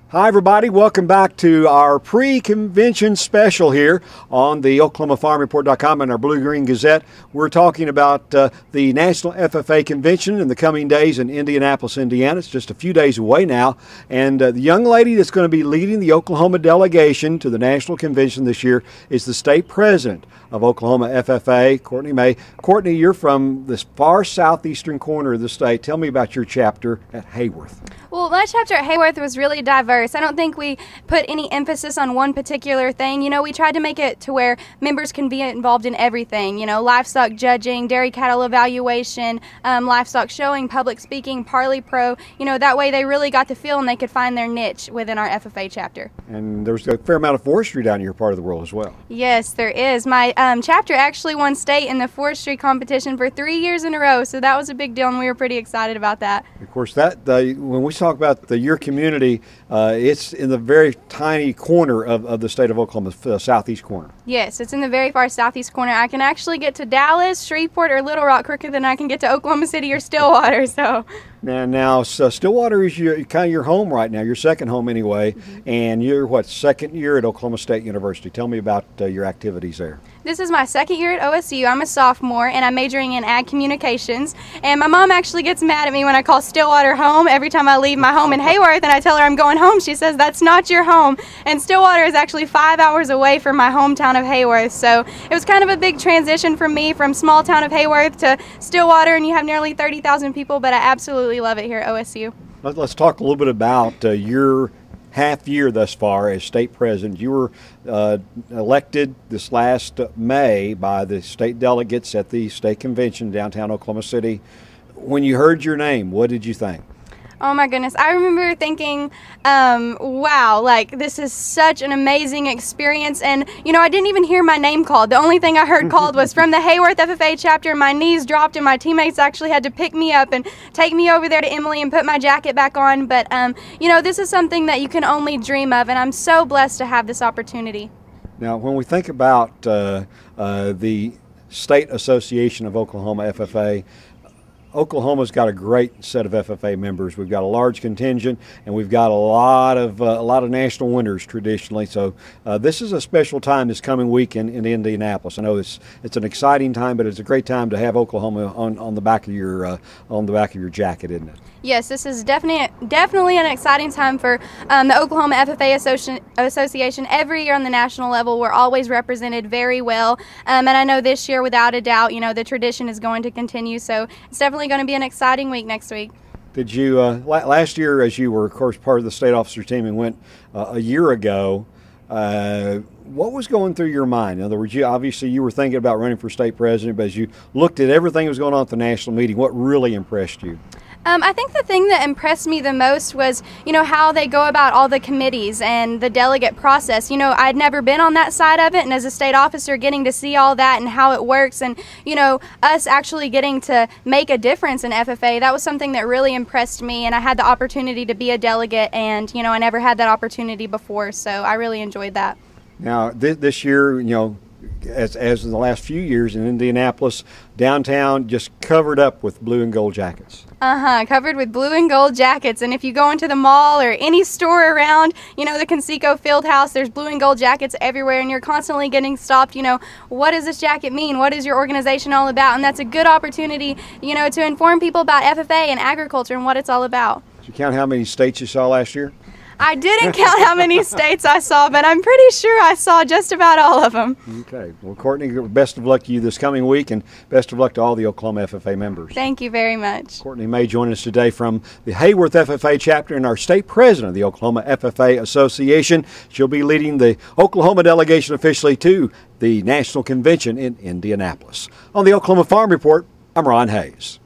Hi everybody, welcome back to our pre-convention special here on the OklahomaFarmReport.com and our Blue-Green Gazette. We're talking about the National FFA Convention in the coming days in Indianapolis, Indiana. It's just a few days away now. And the young lady that's going to be leading the Oklahoma delegation to the National Convention this year is the state president of Oklahoma FFA, Courtney Maye. Courtney, you're from this far southeastern corner of the state. Tell me about your chapter at Haworth. Well, my chapter at Haworth was really diverse. I don't think we put any emphasis on one particular thing. You know, we tried to make it to where members can be involved in everything. You know, livestock judging, dairy cattle evaluation, livestock showing, public speaking, Parley Pro. You know, that way they really got to feel and they could find their niche within our FFA chapter. And there's a fair amount of forestry down in your part of the world as well. Yes, there is. My chapter actually won state in the forestry competition for 3 years in a row, so that was a big deal and we were pretty excited about that. Of course, when we talk about your community, it's in the very tiny corner of the state of Oklahoma, the southeast corner. Yes, it's in the very far southeast corner. I can actually get to Dallas, Shreveport, or Little Rock quicker than I can get to Oklahoma City or Stillwater. So Stillwater is kind of your home right now, your second home anyway, and you're second year at Oklahoma State University. Tell me about your activities there. This is my second year at OSU. I'm a sophomore and I'm majoring in ag communications. And my mom actually gets mad at me when I call Stillwater home every time I leave my home in Haworth and I tell her I'm going home. She says, "That's not your home." And Stillwater is actually 5 hours away from my hometown of Haworth. So it was kind of a big transition for me from small town of Haworth to Stillwater, and you have nearly 30,000 people, but I absolutely love it here at OSU. Let's talk a little bit about your half year thus far as state president. You were elected this last May by the state delegates at the state convention downtown Oklahoma City. When you heard your name, what did you think? Oh my goodness, I remember thinking, wow, like this is such an amazing experience. And you know, I didn't even hear my name called. The only thing I heard called was from the Haworth FFA chapter. My knees dropped and my teammates actually had to pick me up and take me over there to Emily and put my jacket back on. But you know, this is something that you can only dream of, and I'm so blessed to have this opportunity. Now, when we think about the State Association of Oklahoma FFA, Oklahoma's got a great set of FFA members. We've got a large contingent, and we've got a lot of national winners traditionally. So this is a special time this coming week in Indianapolis. I know it's an exciting time, but it's a great time to have Oklahoma on the back of your jacket, isn't it? Yes, this is definitely an exciting time for the Oklahoma FFA Association. Every year on the national level, we're always represented very well, and I know this year, without a doubt, you know, the tradition is going to continue. So it's definitely going to be an exciting week next week. Did you last year, as you were, of course, part of the state officer team and went a year ago? What was going through your mind? In other words, obviously you were thinking about running for state president, but as you looked at everything that was going on at the national meeting, what really impressed you? I think the thing that impressed me the most was, you know, how they go about all the committees and the delegate process. You know, I'd never been on that side of it, and as a state officer, getting to see all that and how it works, and, you know, us actually getting to make a difference in FFA, that was something that really impressed me, and I had the opportunity to be a delegate, and, you know, I never had that opportunity before, so I really enjoyed that. Now, this year, you know, as in the last few years in Indianapolis, downtown just covered up with blue and gold jackets. Covered with blue and gold jackets. And if you go into the mall or any store around, you know, the Conseco Fieldhouse, there's blue and gold jackets everywhere, and you're constantly getting stopped, you know, what does this jacket mean? What is your organization all about? And that's a good opportunity, you know, to inform people about FFA and agriculture and what it's all about. Did you count how many states you saw last year? I didn't count how many states I saw, but I'm pretty sure I saw just about all of them. Okay. Well, Courtney, best of luck to you this coming week, and best of luck to all the Oklahoma FFA members. Thank you very much. Courtney Maye joining us today from the Haworth FFA chapter and our state president of the Oklahoma FFA Association. She'll be leading the Oklahoma delegation officially to the National Convention in Indianapolis. On the Oklahoma Farm Report, I'm Ron Hayes.